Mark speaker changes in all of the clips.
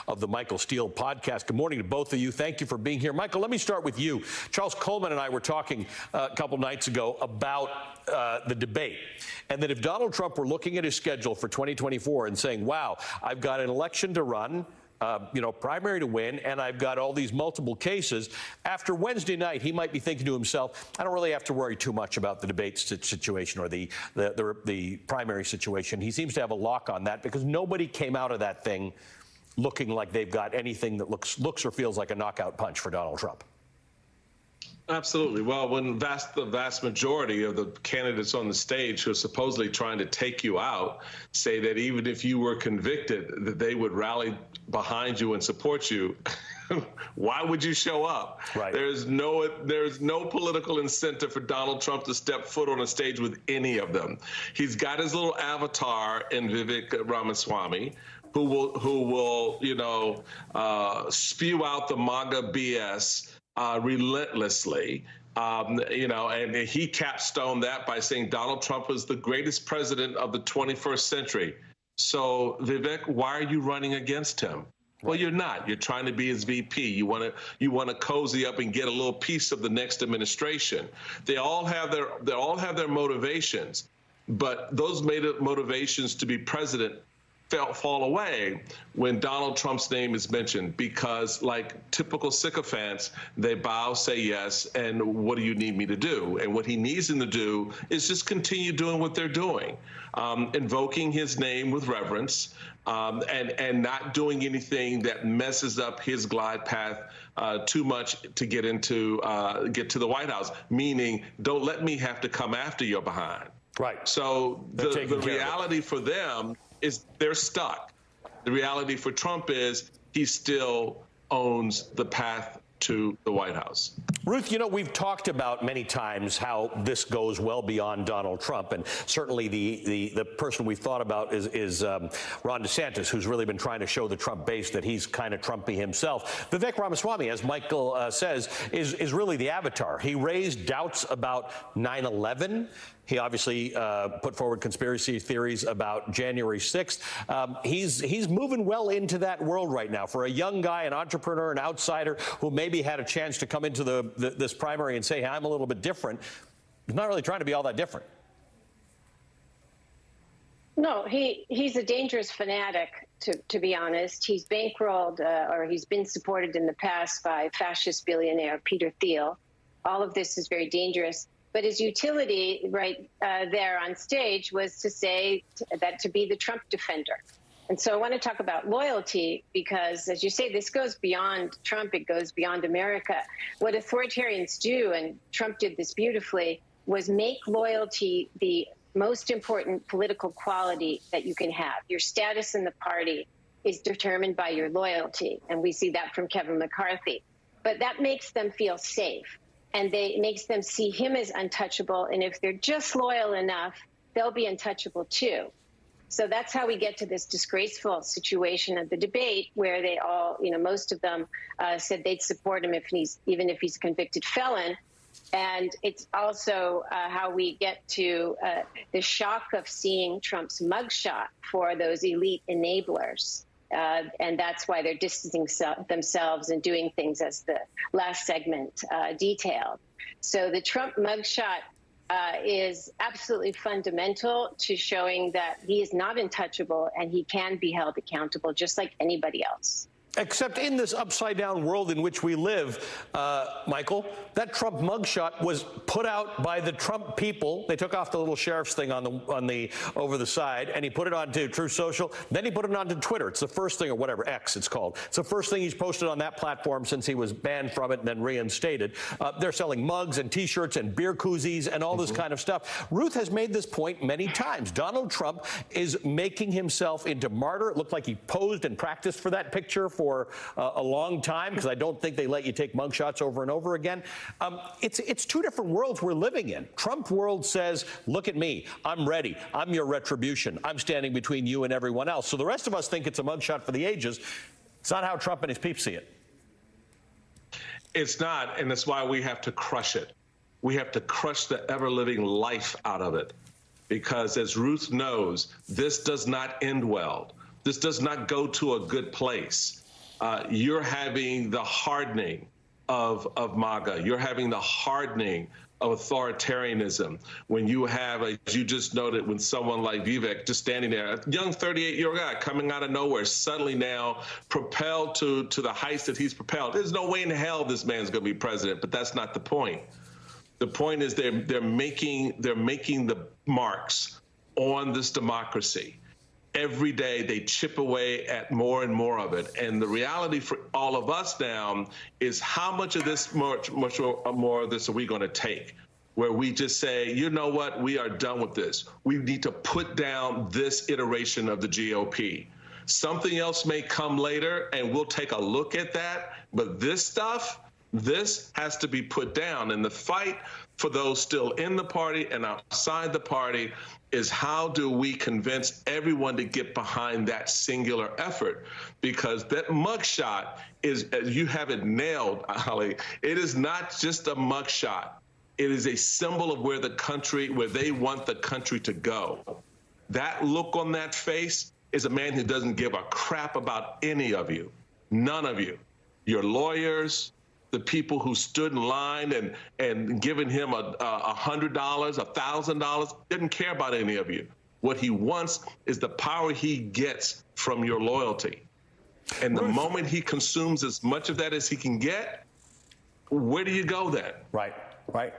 Speaker 1: of the Michael Steele podcast. Good morning to both of you. Thank you for being here. Michael, let me start with you. Charles Coleman and I were talking a couple nights ago about the debate, and that if Donald Trump were looking at his schedule for 2024 and saying, wow, I've got an election to run, primary to win, and I've got all these multiple cases. After Wednesday night, he might be thinking to himself, I don't really have to worry too much about the debate situation or the primary situation. He seems to have a lock on that because nobody came out of that thing looking like they've got anything that looks or feels like a knockout punch for Donald Trump.
Speaker 2: Absolutely. Well, when the vast majority of the candidates on the stage who are supposedly trying to take you out say that even if you were convicted, that they would rally behind you and support you, why would you show up?
Speaker 1: Right.
Speaker 2: There's no political incentive for Donald Trump to step foot on a stage with any of them. He's got his little avatar in Vivek Ramaswamy, who will spew out the MAGA BS relentlessly, and he capstoned that by saying Donald Trump was the greatest president of the 21st century. So, Vivek, why are you running against him? Well, you're not. You're trying to be his VP. You want to cozy up and get a little piece of the next administration. They all have their motivations, but those motivations to be president fall away when Donald Trump's name is mentioned, because like typical sycophants, they bow, say yes, and what do you need me to do? And what he needs them to do is just continue doing what they're doing, invoking his name with reverence, and not doing anything that messes up his glide path too much to get to the White House, meaning don't let me have to come after your behind.
Speaker 1: Right.
Speaker 2: So the reality for them is they're stuck. The reality for Trump is he still owns the path to the White House.
Speaker 1: Ruth, we've talked about many times how this goes well beyond Donald Trump, and certainly the person we've thought about is Ron DeSantis, who's really been trying to show the Trump base that he's kind of Trumpy himself. Vivek Ramaswamy, as Michael says, is really the avatar. He raised doubts about 9/11. He obviously put forward conspiracy theories about January 6th. He's moving well into that world right now. For a young guy, an entrepreneur, an outsider who maybe had a chance to come into this primary and say, hey, I'm a little bit different, he's not really trying to be all that different.
Speaker 3: No, he's a dangerous fanatic, to be honest. He's bankrolled or he's been supported in the past by fascist billionaire Peter Thiel. All of this is very dangerous. But his utility right there on stage was to say that to be the Trump defender. And so I want to talk about loyalty because, as you say, this goes beyond Trump. It goes beyond America. What authoritarians do, and Trump did this beautifully, was make loyalty the most important political quality that you can have. Your status in the party is determined by your loyalty. And we see that from Kevin McCarthy. But that makes them feel safe. And it makes them see him as untouchable. And if they're just loyal enough, they'll be untouchable, too. So that's how we get to this disgraceful situation of the debate where they all, most of them said they'd support him even if he's a convicted felon. And it's also how we get to the shock of seeing Trump's mugshot for those elite enablers. And that's why they're distancing themselves and doing things as the last segment detailed. So the Trump mugshot is absolutely fundamental to showing that he is not untouchable and he can be held accountable just like anybody else.
Speaker 1: Except in this upside-down world in which we live, Michael, that Trump mugshot was put out by the Trump people. They took off the little sheriff's thing on the over the side, and he put it onto Truth Social. Then he put it onto Twitter. It's the first thing, or whatever, X it's called. It's the first thing he's posted on that platform since he was banned from it and then reinstated. They're selling mugs and T-shirts and beer koozies and all this kind of stuff. Ruth has made this point many times. Donald Trump is making himself into martyr. It looked like he posed and practiced for that picture for a long time, because I don't think they let you take mugshots over and over again. It's two different worlds we're living in. Trump world says, look at me, I'm ready, I'm your retribution, I'm standing between you and everyone else. So the rest of us think it's a mugshot for the ages. It's not how Trump and his peeps see it.
Speaker 2: It's not, and that's why we have to crush it. We have to crush the ever-living life out of it, because as Ruth knows, this does not end well. This does not go to a good place. you're having the hardening of MAGA. You're having the hardening of authoritarianism when you have, as you just noted, when someone like Vivek just standing there, a young 38-year-old guy coming out of nowhere, suddenly now propelled to the heights that he's propelled. There's no way in hell this man's going to be president, but that's not the point. The point is they're making the marks on this democracy. Every day they chip away at more and more of it. And the reality for all of us now is how much of this, much more of this are we going to take? Where we just say, you know what, we are done with this. We need to put down this iteration of the GOP. Something else may come later and we'll take a look at that. But this stuff, this has to be put down. And the fight for those still in the party and outside the party is how do we convince everyone to get behind that singular effort? Because that mugshot is, you have it nailed, Ali, it is not just a mugshot. It is a symbol of where they want the country to go. That look on that face is a man who doesn't give a crap about any of you, none of you, your lawyers, the people who stood in line and given him $100, $1,000, didn't care about any of you. What he wants is the power he gets from your loyalty. And the moment he consumes as much of that as he can get, where do you go then?
Speaker 1: Right, right.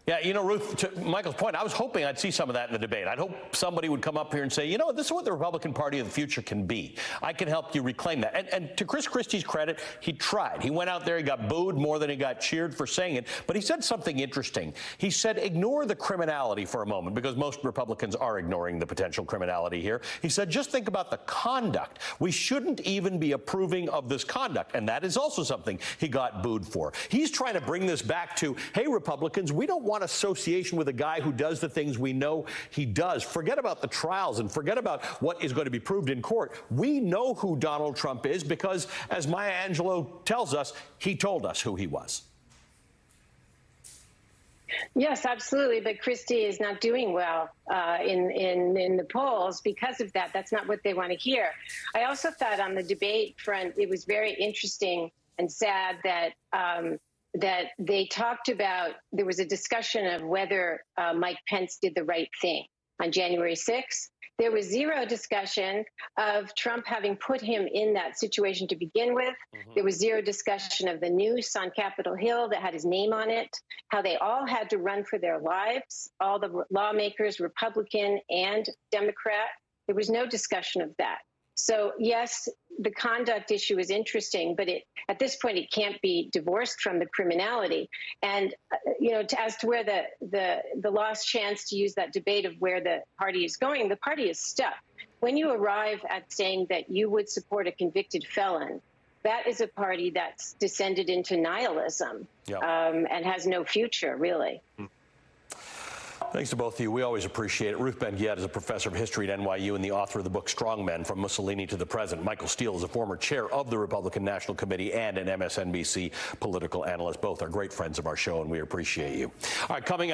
Speaker 1: Yeah, you know, Ruth, to Michael's point, I was hoping I'd see some of that in the debate. I'd hope somebody would come up here and say, you know, this is what the Republican Party of the future can be. I can help you reclaim that. And to Chris Christie's credit, he tried. He went out there, he got booed more than he got cheered for saying it. But he said something interesting. He said, ignore the criminality for a moment, because most Republicans are ignoring the potential criminality here. He said, just think about the conduct. We shouldn't even be approving of this conduct. And that is also something he got booed for. He's trying to bring this back to, hey, Republicans, we don't want association with a guy who does the things we know he does. Forget about the trials and forget about what is going to be proved in court. We know who Donald Trump is because, as Maya Angelou tells us, he told us who he was.
Speaker 3: Yes, absolutely. But Christie is not doing well in the polls because of that. That's not what they want to hear. I also thought on the debate front, it was very interesting and sad that that they talked about, there was a discussion of whether Mike Pence did the right thing on January 6th. There was zero discussion of Trump having put him in that situation to begin with. There was zero discussion of the noose on Capitol Hill that had his name on it, how they all had to run for their lives, all the lawmakers, Republican and Democrat. There was no discussion of that. So, yes, the conduct issue is interesting, but at this point, it can't be divorced from the criminality. And, you know, as to where the lost chance to use that debate of where the party is going, the party is stuck. When you arrive at saying that you would support a convicted felon, that is a party that's descended into nihilism and has no future, really.
Speaker 1: Thanks to both of you. We always appreciate it. Ruth Ghiat is a professor of history at NYU and the author of the book Strongmen, From Mussolini to the Present. Michael Steele is a former chair of the Republican National Committee and an MSNBC political analyst. Both are great friends of our show, and we appreciate you. All right, coming up.